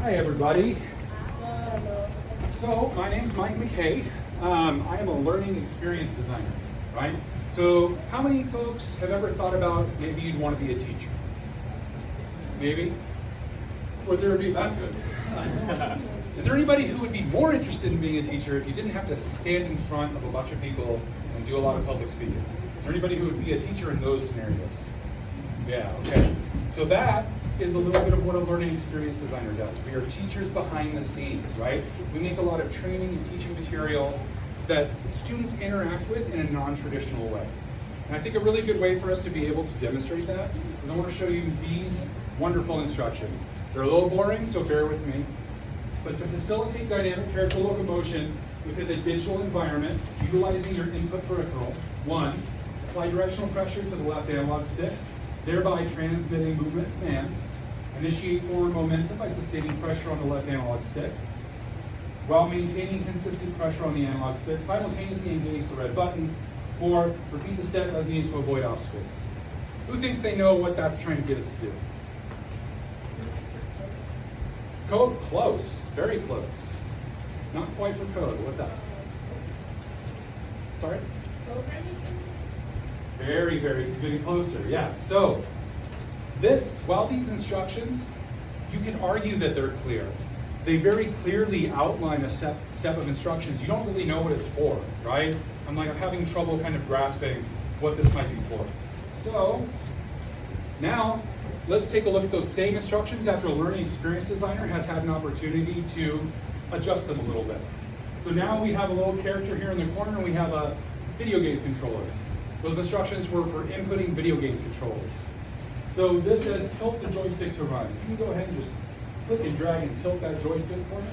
Hi everybody. So my name's Mike McKay. I am a learning experience designer, right? So how many folks have ever thought about maybe you'd want to be a teacher? Maybe? Would there be, that's good. Is there anybody who would be more interested in being a teacher if you didn't have to stand in front of a bunch of people and do a lot of public speaking? Is there anybody who would be a teacher in those scenarios? Yeah, okay. So that is a little bit of what a learning experience designer does. We are teachers behind the scenes, right? We make a lot of training and teaching material that students interact with in a non-traditional way. And I think a really good way for us to be able to demonstrate that is I want to show you these wonderful instructions. They're a little boring, so bear with me. But to facilitate dynamic character locomotion within a digital environment, utilizing your input peripheral, 1, apply directional pressure to the left analog stick, thereby transmitting movement commands. Initiate forward momentum by sustaining pressure on the left analog stick, while maintaining consistent pressure on the analog stick. Simultaneously engage the red button. 4, repeat the step as needed to avoid obstacles. Who thinks they know what that's trying to get us to do? Code? Close. Very close. Not quite for code. What's that? Sorry? Very, very getting closer. Yeah. So while these instructions, you can argue that they're clear. They very clearly outline a step of instructions. You don't really know what it's for, right? I'm having trouble kind of grasping what this might be for. So now let's take a look at those same instructions after a learning experience designer has had an opportunity to adjust them a little bit. So now we have a little character here in the corner and we have a video game controller. Those instructions were for inputting video game controls. So this says tilt the joystick to run. Can you go ahead and just click and drag and tilt that joystick for me?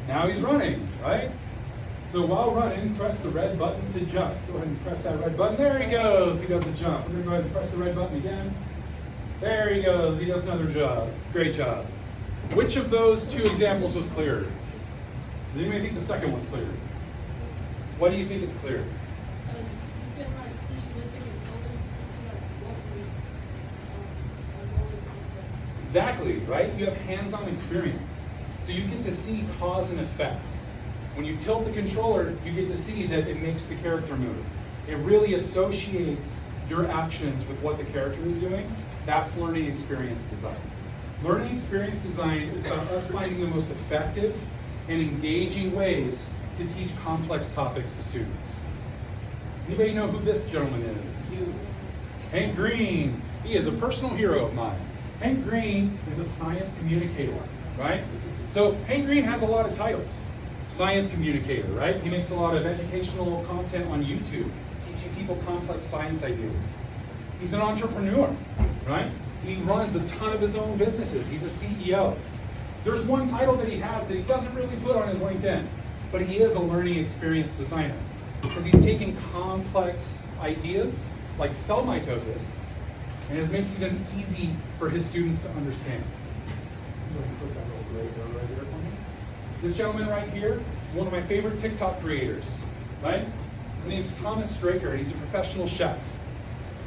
Now he's running, right? So while running, press the red button to jump. Go ahead and press that red button. There he goes. He does a jump. We're going to go ahead and press the red button again. There he goes. He does another job. Great job. Which of those two examples was clearer? Does anybody think the second one's clearer? Why do you think it's clear? Exactly, right? You have hands-on experience. So you get to see cause and effect. When you tilt the controller, you get to see that it makes the character move. It really associates your actions with what the character is doing. That's learning experience design. Learning experience design is about us finding the most effective and engaging ways to teach complex topics to students. Anybody know who this gentleman is? Hank Green. He is a personal hero of mine. Hank Green is a science communicator, right? So Hank Green has a lot of titles. Science communicator, right? He makes a lot of educational content on YouTube, teaching people complex science ideas. He's an entrepreneur, right? He runs a ton of his own businesses. He's a CEO. There's one title that he has that he doesn't really put on his LinkedIn, but he is a learning experience designer because he's taking complex ideas like cell mitosis and is making them easy for his students to understand. Go ahead and put that little gray arrow right there for me. This gentleman right here is one of my favorite TikTok creators, right? His name's Thomas Straker, and he's a professional chef.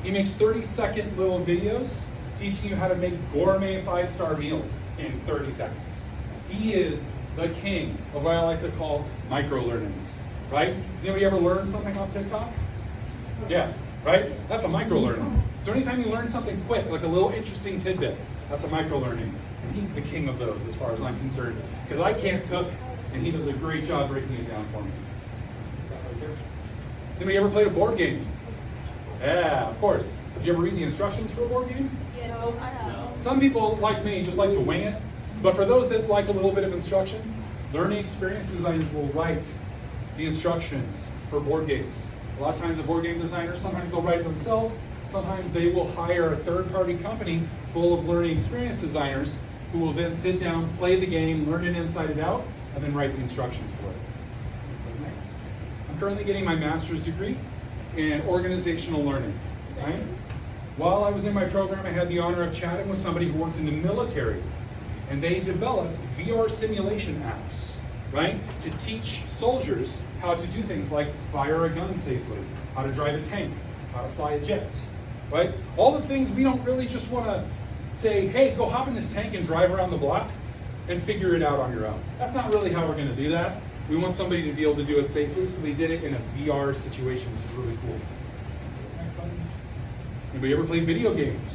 He makes 30-second little videos teaching you how to make gourmet 5-star meals in 30 seconds. He is the king of what I like to call micro-learnings, right? Does anybody ever learn something off TikTok? Yeah, right? That's a micro-learning. So anytime you learn something quick, like a little interesting tidbit, that's a micro-learning. And he's the king of those as far as I'm concerned. Because I can't cook, and he does a great job breaking it down for me. Has anybody ever played a board game? Yeah, of course. Did you ever read the instructions for a board game? Yes, I have. Some people, like me, just like to wing it. But for those that like a little bit of instruction, learning experience designers will write the instructions for board games. A lot of times a board game designer, sometimes they'll write it themselves. Sometimes they will hire a third-party company full of learning experience designers who will then sit down, play the game, learn it inside and out, and then write the instructions for it. Next. I'm currently getting my master's degree in organizational learning. Right? While I was in my program, I had the honor of chatting with somebody who worked in the military, and they developed VR simulation apps, right, to teach soldiers how to do things like fire a gun safely, how to drive a tank, how to fly a jet, right? All the things we don't really just want to say, hey, go hop in this tank and drive around the block and figure it out on your own. That's not really how we're going to do that. We want somebody to be able to do it safely, so we did it in a VR situation, which is really cool. Next button. Anybody ever play video games?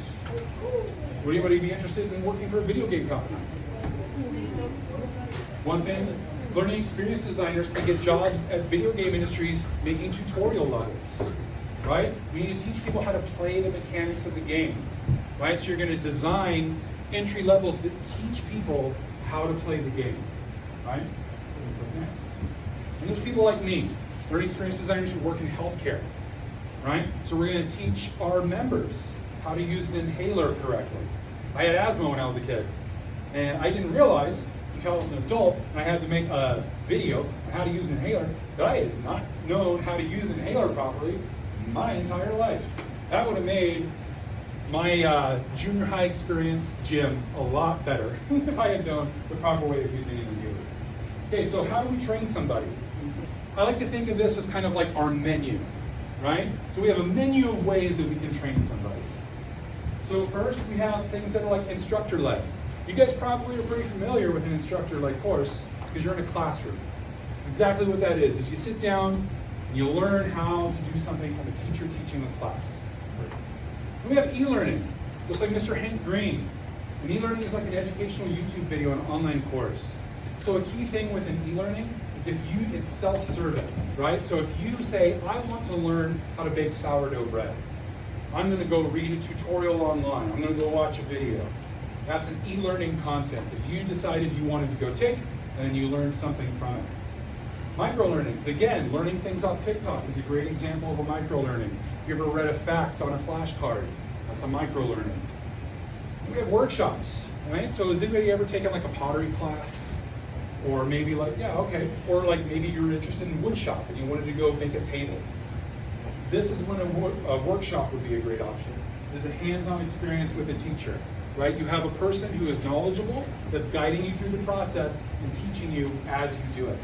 Would anybody be interested in working for a video game company? One thing, learning experience designers can get jobs at video game industries making tutorial levels, right? We need to teach people how to play the mechanics of the game, right? So you're going to design entry levels that teach people how to play the game, right? Next. And there's people like me, learning experience designers who work in healthcare, right? So we're going to teach our members how to use an inhaler correctly. I had asthma when I was a kid, and I didn't realize until I was an adult, and I had to make a video on how to use an inhaler, that I had not known how to use an inhaler properly my entire life. That would have made my junior high experience gym a lot better if I had known the proper way of using an inhaler. Okay, so how do we train somebody? I like to think of this as kind of like our menu, right? So we have a menu of ways that we can train somebody. So first, we have things that are like instructor-led. You guys probably are pretty familiar with an instructor-led course because you're in a classroom. It's exactly what that is you sit down and you learn how to do something from a teacher teaching a class. And we have e-learning, just like Mr. Hank Green. And e-learning is like an educational YouTube video, an online course. So a key thing with an e-learning is it's self-serving, right? So if you say, I want to learn how to bake sourdough bread, I'm going to go read a tutorial online. I'm going to go watch a video. That's an e-learning content that you decided you wanted to go take, and then you learned something from it. Micro-learnings, again, learning things off TikTok is a great example of a micro-learning. If you ever read a fact on a flashcard, that's a micro-learning. We have workshops, right? So has anybody ever taken like a pottery class? Or maybe like, yeah, okay. Or like maybe you're interested in wood shop and you wanted to go make a table. This is when a workshop would be a great option. It's a hands-on experience with a teacher, right? You have a person who is knowledgeable, that's guiding you through the process and teaching you as you do it.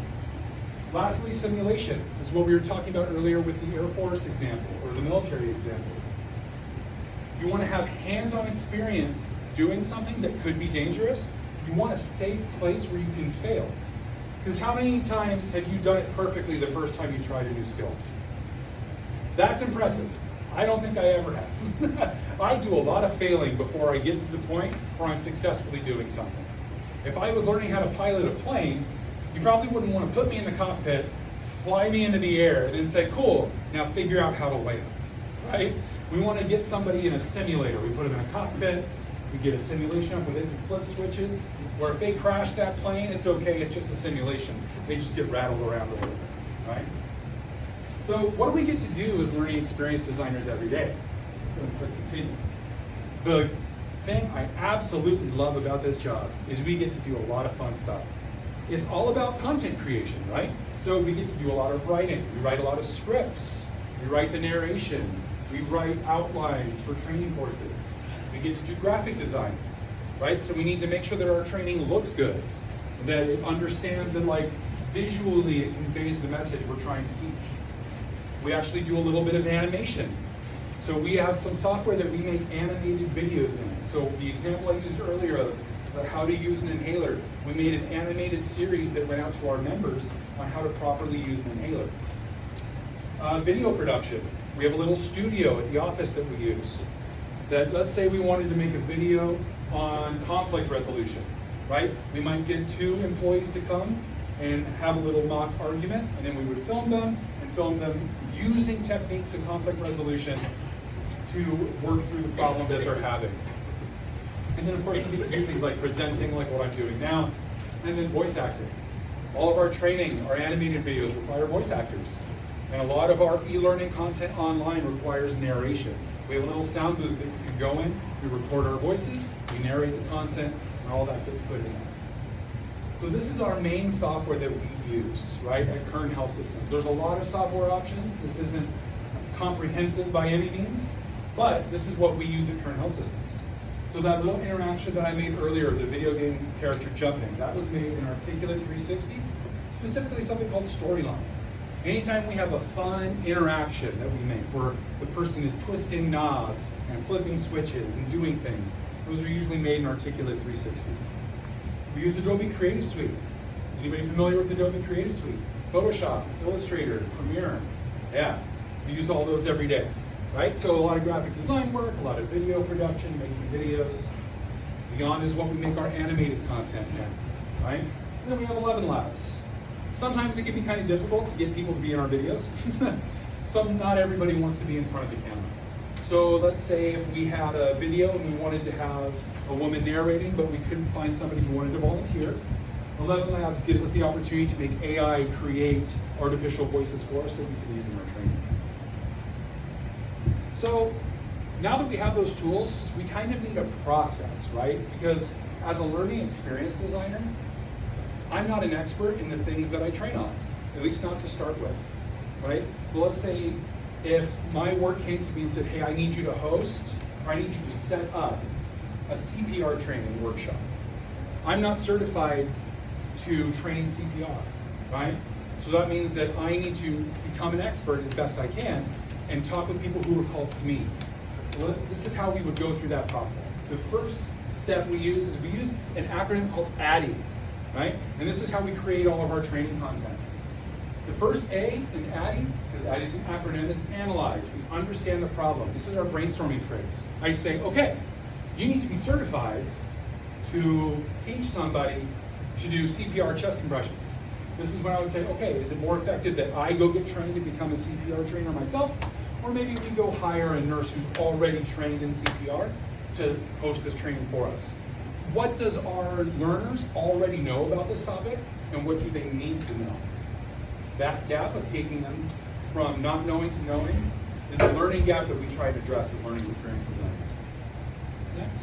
Lastly, simulation. This is what we were talking about earlier with the Air Force example or the military example. You want to have hands-on experience doing something that could be dangerous. You want a safe place where you can fail. Because how many times have you done it perfectly the first time you tried a new skill? That's impressive. I don't think I ever have. I do a lot of failing before I get to the point where I'm successfully doing something. If I was learning how to pilot a plane, you probably wouldn't want to put me in the cockpit, fly me into the air, and then say, cool, now figure out how to land, right? We want to get somebody in a simulator. We put them in a cockpit, we get a simulation up with it, flip switches, where if they crash that plane, it's okay, it's just a simulation. They just get rattled around a little bit, right? So what do we get to do as learning experience designers every day? Let's go and click continue. The thing I absolutely love about this job is we get to do a lot of fun stuff. It's all about content creation, right? So we get to do a lot of writing. We write a lot of scripts. We write the narration. We write outlines for training courses. We get to do graphic design, right? So we need to make sure that our training looks good, that it understands that like visually it conveys the message we're trying to teach. We actually do a little bit of animation. So we have some software that we make animated videos in. So the example I used earlier of how to use an inhaler, we made an animated series that went out to our members on how to properly use an inhaler. Video production. We have a little studio at the office that we use. That let's say we wanted to make a video on conflict resolution, right? We might get 2 employees to come and have a little mock argument, and then we would film them using techniques of conflict resolution to work through the problem that they're having. And then of course we get to do things like presenting, like what I'm doing now, and then voice acting. All of our training, our animated videos require voice actors. And a lot of our e-learning content online requires narration. We have a little sound booth that you can go in, we record our voices, we narrate the content, and all that gets put in there. So this is our main software that we use, right, at Kern Health Systems. There's a lot of software options. This isn't comprehensive by any means, but this is what we use at Kern Health Systems. So that little interaction that I made earlier, the video game character jumping, that was made in Articulate 360, specifically something called Storyline. Anytime we have a fun interaction that we make, where the person is twisting knobs and flipping switches and doing things, Those are usually made in Articulate 360. We use Adobe Creative Suite. Anybody familiar with Adobe Creative Suite? Photoshop, Illustrator, Premiere. Yeah, we use all those every day, right? So a lot of graphic design work, a lot of video production, making videos. Beyond is what we make our animated content in, right? And then we have 11 labs. Sometimes it can be kind of difficult to get people to be in our videos. Not everybody wants to be in front of the camera. So let's say if we had a video and we wanted to have a woman narrating, but we couldn't find somebody who wanted to volunteer, 11 Labs gives us the opportunity to make AI create artificial voices for us that we can use in our trainings. So now that we have those tools, we kind of need a process, right? Because as a learning experience designer, I'm not an expert in the things that I train on, at least not to start with, right? So let's say if my work came to me and said, hey, I need you to host, or I need you to set up a CPR training workshop. I'm not certified to train CPR, right? So that means that I need to become an expert as best I can and talk with people who are called SMEs. So this is how we would go through that process. The first step we use is we use an acronym called ADDIE, right? And this is how we create all of our training content. The first A in ADDIE, because ADDIE is an acronym, is analyze. We understand the problem. This is our brainstorming phrase. I say, okay, you need to be certified to teach somebody to do CPR chest compressions. This is when I would say, okay, is it more effective that I go get trained and become a CPR trainer myself? Or maybe we go hire a nurse who's already trained in CPR to host this training for us. What does our learners already know about this topic, and what do they need to know? That gap of taking them from not knowing to knowing is the learning gap that we try to address as learning experience designers. Next.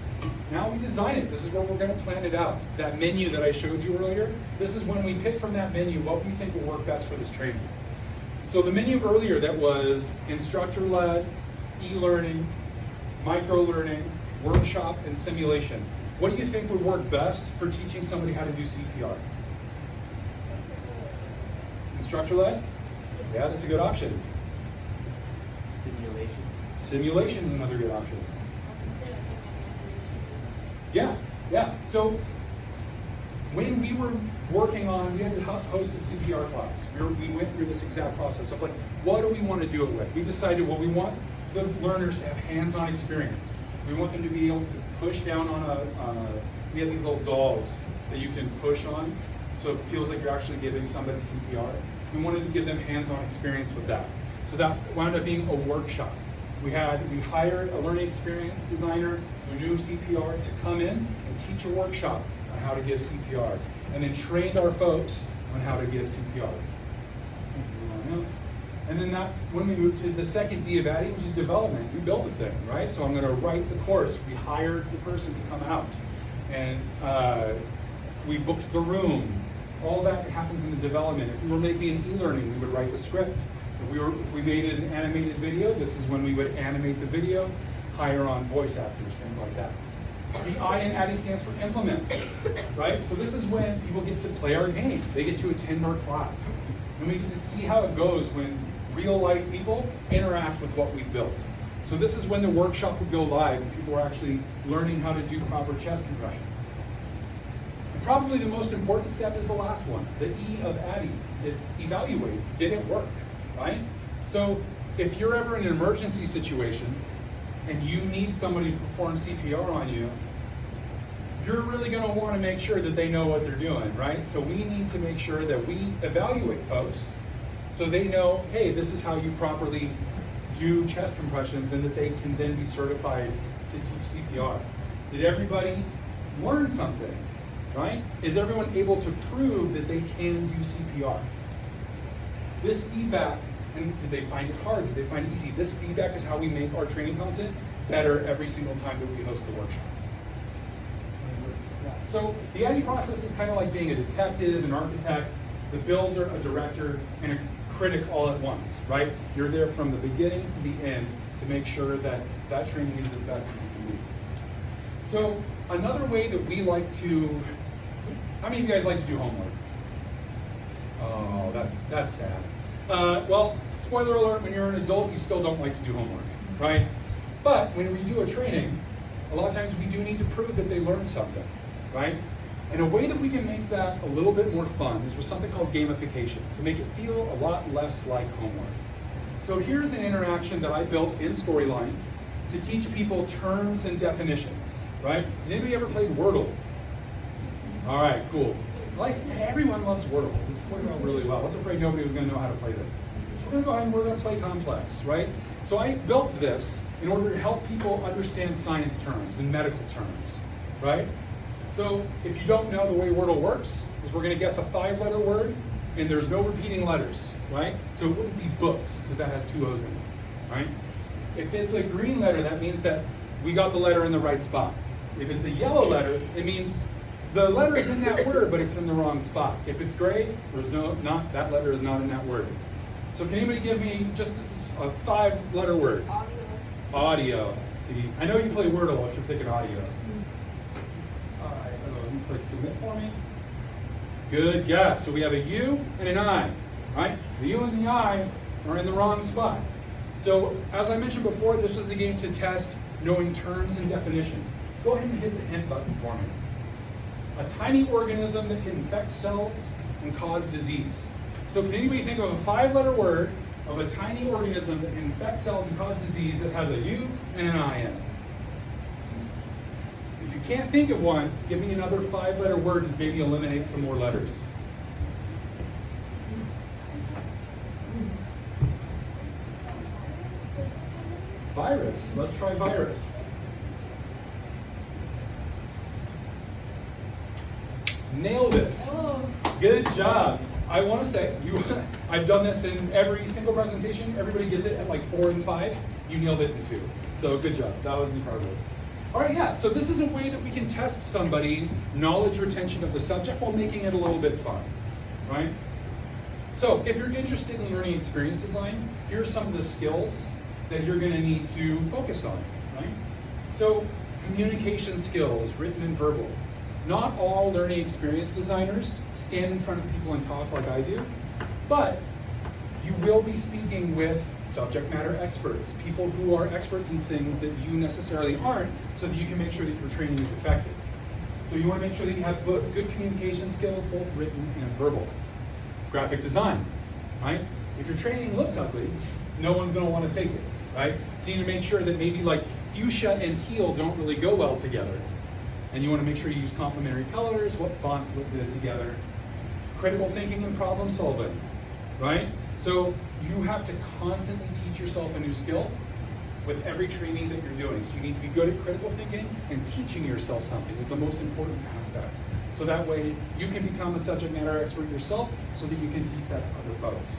Now we design it. This is where we're going to plan it out. That menu that I showed you earlier, this is when we pick from that menu what we think will work best for this training. So the menu earlier that was instructor-led, e-learning, micro-learning, workshop, and simulation. What do you think would work best for teaching somebody how to do CPR? Instructor-led? Yeah, that's a good option. Simulation. Simulation is another good option. Yeah. So when we were working on, we had to host a CPR class. We went through this exact process of like, what do we want to do it with? We decided, well, we want the learners to have hands-on experience. We want them to be able to push down on we have these little dolls that you can push on, so it feels like you're actually giving somebody CPR. We wanted to give them hands-on experience with that. So that wound up being a workshop. We hired a learning experience designer who knew CPR to come in and teach a workshop on how to give CPR, and then trained our folks on how to give CPR. And then that's when we moved to the second D of ADDIE, which is development. We built the thing, right? So I'm going to write the course. We hired the person to come out, and we booked the room. All that happens in the development. If we were making an e-learning, we would write the script. If we made it an animated video, this is when we would animate the video, hire on voice actors, things like that. The I in ADDIE stands for implement, right? So this is when people get to play our game. They get to attend our class. And we get to see how it goes when real life people interact with what we've built. So this is when the workshop would go live and people are actually learning how to do proper chest compressions. And probably the most important step is the last one, the E of ADDIE. It's evaluate. Did it work? Right? So if you're ever in an emergency situation and you need somebody to perform CPR on you, you're really going to want to make sure that they know what they're doing, right? So we need to make sure that we evaluate folks so they know, hey, this is how you properly do chest compressions, and that they can then be certified to teach CPR. Did everybody learn something, right? Is everyone able to prove that they can do CPR? This feedback, and did they find it hard? Did they find it easy? This feedback is how we make our training content better every single time that we host the workshop. So the ADDIE process is kind of like being a detective, an architect, the builder, a director, and a critic all at once, right? You're there from the beginning to the end to make sure that that training is as best as it can be. So another way that we like to, how many of you guys like to do homework? Oh, that's sad. Well, spoiler alert, when you're an adult, you still don't like to do homework, right? But when we do a training, a lot of times we do need to prove that they learned something, right? And a way that we can make that a little bit more fun is with something called gamification, to make it feel a lot less like homework. So here's an interaction that I built in Storyline to teach people terms and definitions, right? Has anybody ever played Wordle? All right, cool. Like, everyone loves Wordle. This is working out really well. I was afraid nobody was going to know how to play this. So we're going to go ahead and we're going to play complex, right? So I built this in order to help people understand science terms and medical terms, right? So if you don't know the way Wordle works, is we're going to guess a 5-letter word, and there's no repeating letters, right? So it wouldn't be books, because that has 2 O's in it, right? If it's a green letter, that means that we got the letter in the right spot. If it's a yellow letter, it means the letter is in that word, but it's in the wrong spot. If it's gray, that letter is not in that word. So can anybody give me just a 5-letter word? Audio. Audio. See, I know you play Wordle if you're picking audio. All right, you click submit for me. Good guess. So we have a U and an I, right? The U and the I are in the wrong spot. So as I mentioned before, this was a game to test knowing terms and definitions. Go ahead and hit the hint button for me. A tiny organism that can infect cells and cause disease. So can anybody think of a 5-letter word of a tiny organism that can infect cells and cause disease that has a U and an I in it? If you can't think of one, give me another 5-letter word and maybe eliminate some more letters. Virus. Let's try virus. Nailed it. Oh. Good job. I want to say, I've done this in every single presentation. Everybody gets it at like 4 and 5. You nailed it in 2. So good job. That was incredible. All right, yeah. So this is a way that we can test somebody knowledge retention of the subject while making it a little bit fun, right? So if you're interested in learning experience design, here's some of the skills that you're going to need to focus on, right? So communication skills, written and verbal. Not all learning experience designers stand in front of people and talk like I do, but you will be speaking with subject matter experts, people who are experts in things that you necessarily aren't, so that you can make sure that your training is effective. So you want to make sure that you have good communication skills, both written and verbal. Graphic design, right? If your training looks ugly, no one's going to want to take it, right? So you need to make sure that maybe like fuchsia and teal don't really go well together. And you want to make sure you use complementary colors, what fonts look good together. Critical thinking and problem solving, right? So you have to constantly teach yourself a new skill with every training that you're doing. So you need to be good at critical thinking, and teaching yourself something is the most important aspect. So that way you can become a subject matter expert yourself, so that you can teach that to other folks.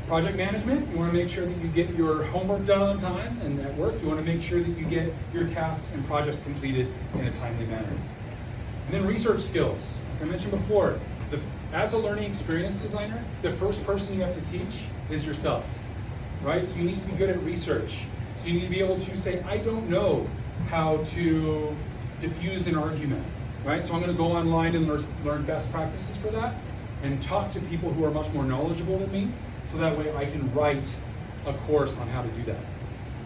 Project management, you want to make sure that you get your homework done on time and at work. You want to make sure that you get your tasks and projects completed in a timely manner. And then research skills. Like I mentioned before, as a learning experience designer, the first person you have to teach is yourself, right? So you need to be good at research. So you need to be able to say, I don't know how to diffuse an argument, right? So I'm going to go online and learn best practices for that and talk to people who are much more knowledgeable than me, so that way I can write a course on how to do that.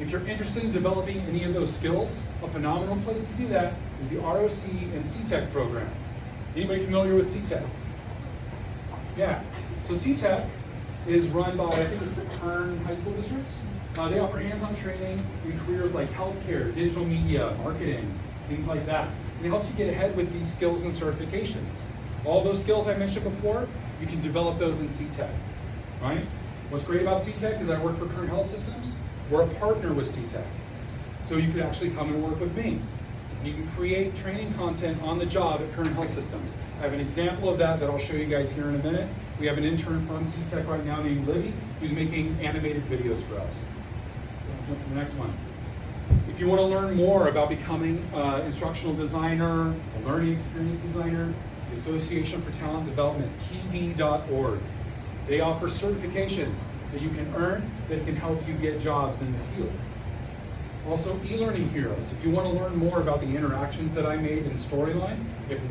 If you're interested in developing any of those skills, a phenomenal place to do that is the ROC and CTEC program. Anybody familiar with CTEC? Yeah. So CTEC is run by, I think it's Kern High School District. They offer hands-on training in careers like healthcare, digital media, marketing, things like that. And it helps you get ahead with these skills and certifications. All those skills I mentioned before, you can develop those in CTEC. Right? What's great about CTEC is I work for Kern Health Systems. We're a partner with CTEC. So you could actually come and work with me. You can create training content on the job at Kern Health Systems. I have an example of that I'll show you guys here in a minute. We have an intern from CTEC right now named Libby, who's making animated videos for us. Jump to the next one. If you want to learn more about becoming an instructional designer, a learning experience designer, the Association for Talent Development, TD.org. They offer certifications that you can earn that can help you get jobs in this field. Also, e-learning heroes. If you want to learn more about the interactions that I made in Storyline, if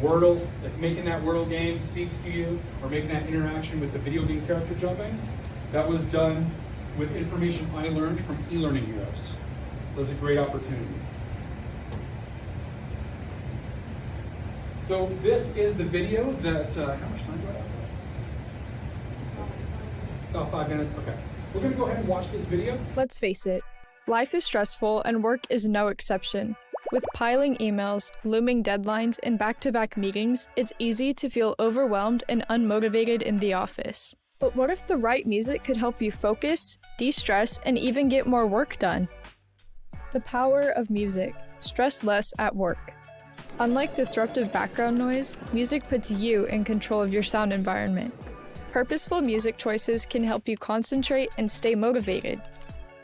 making that Wordle game speaks to you, or making that interaction with the video game character jumping, that was done with information I learned from e-learning heroes. So it's a great opportunity. So this is the video that, how much time do I have? About 5 minutes, okay. We're gonna go ahead and watch this video. Let's face it, life is stressful and work is no exception. With piling emails, looming deadlines, and back-to-back meetings, it's easy to feel overwhelmed and unmotivated in the office. But what if the right music could help you focus, de-stress, and even get more work done? The power of music. Stress less at work. Unlike disruptive background noise, music puts you in control of your sound environment. Purposeful music choices can help you concentrate and stay motivated.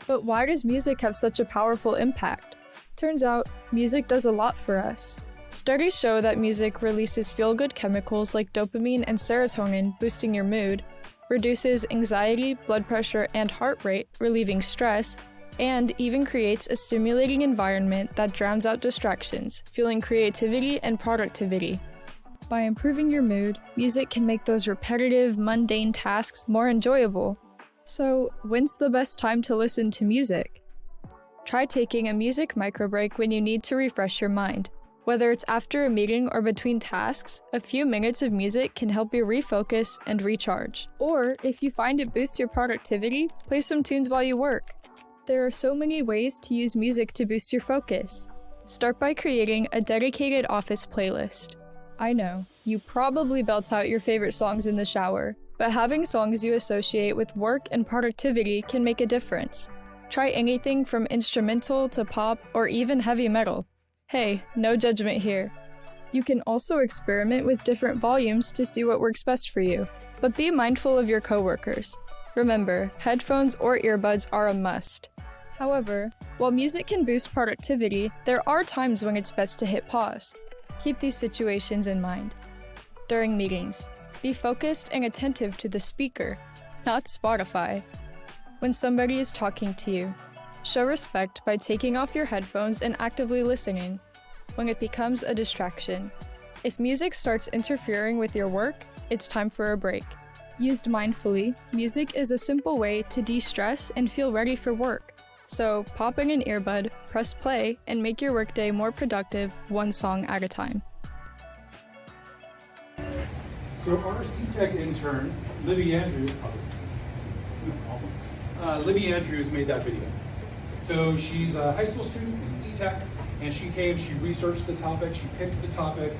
But why does music have such a powerful impact? Turns out, music does a lot for us. Studies show that music releases feel-good chemicals like dopamine and serotonin, boosting your mood, reduces anxiety, blood pressure, and heart rate, relieving stress, and even creates a stimulating environment that drowns out distractions, fueling creativity and productivity. By improving your mood, music can make those repetitive, mundane tasks more enjoyable. So, when's the best time to listen to music? Try taking a music microbreak when you need to refresh your mind. Whether it's after a meeting or between tasks, a few minutes of music can help you refocus and recharge. Or, if you find it boosts your productivity, play some tunes while you work. There are so many ways to use music to boost your focus. Start by creating a dedicated office playlist. I know, you probably belt out your favorite songs in the shower, but having songs you associate with work and productivity can make a difference. Try anything from instrumental to pop or even heavy metal. Hey, no judgment here. You can also experiment with different volumes to see what works best for you, but be mindful of your coworkers. Remember, headphones or earbuds are a must. However, while music can boost productivity, there are times when it's best to hit pause. Keep these situations in mind. During meetings, be focused and attentive to the speaker, not Spotify. When somebody is talking to you, show respect by taking off your headphones and actively listening. When it becomes a distraction, if music starts interfering with your work, it's time for a break. Used mindfully, music is a simple way to de-stress and feel ready for work. So pop in an earbud, press play, and make your workday more productive, one song at a time. So our CTEC intern, Libby Andrews, Libby Andrews made that video. So she's a high school student in CTEC, and she came, she researched the topic, she picked the topic,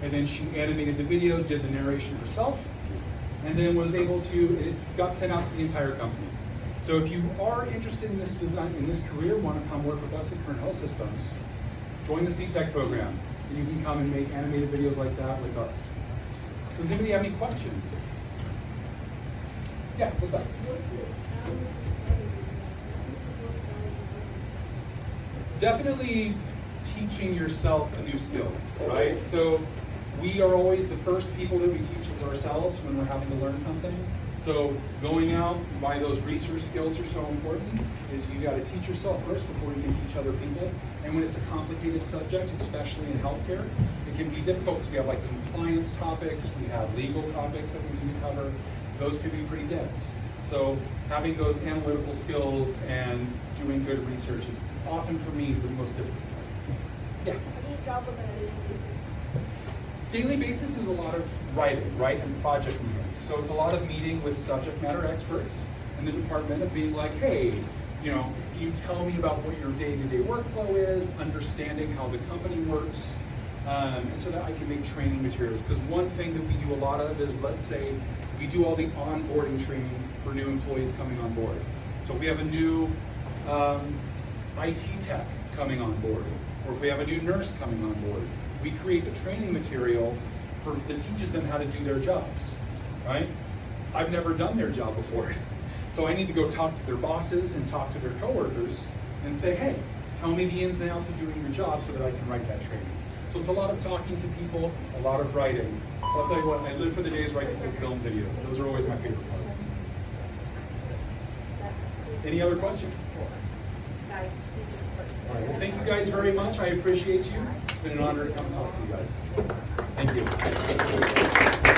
and then she animated the video, did the narration herself, and then was able to, it's got sent out to the entire company. So if you are interested in this design, in this career, want to come work with us at Current Health Systems, join the CTEC program, and you can come and make animated videos like that with us. So does anybody have any questions? Yeah, what's up? Definitely teaching yourself a new skill, right? So we are always the first people that we teach as ourselves when we're having to learn something. So going out, why those research skills are so important is you got to teach yourself first before you can teach other people. And when it's a complicated subject, especially in healthcare, it can be difficult because we have like compliance topics, we have legal topics that we need to cover. Those can be pretty dense. So having those analytical skills and doing good research is often for me the most difficult. Yeah. How do you job on a daily basis? Daily basis is a lot of writing, right, and project meetings. So it's a lot of meeting with subject matter experts in the department of being like, hey, you know, can you tell me about what your day-to-day workflow is, understanding how the company works, and so that I can make training materials. Because one thing that we do a lot of is, let's say, we do all the onboarding training for new employees coming on board. So we have a new IT tech coming on board, or if we have a new nurse coming on board, we create the training material that teaches them how to do their jobs, right? I've never done their job before. So I need to go talk to their bosses and talk to their coworkers and say, hey, tell me the ins and outs of doing your job so that I can write that training. So it's a lot of talking to people, a lot of writing. I'll tell you what, I live for the days where I get to film videos. Those are always my favorite parts. Any other questions? All right, well, thank you guys very much. I appreciate you. It's been an honor to come talk to you guys. Thank you.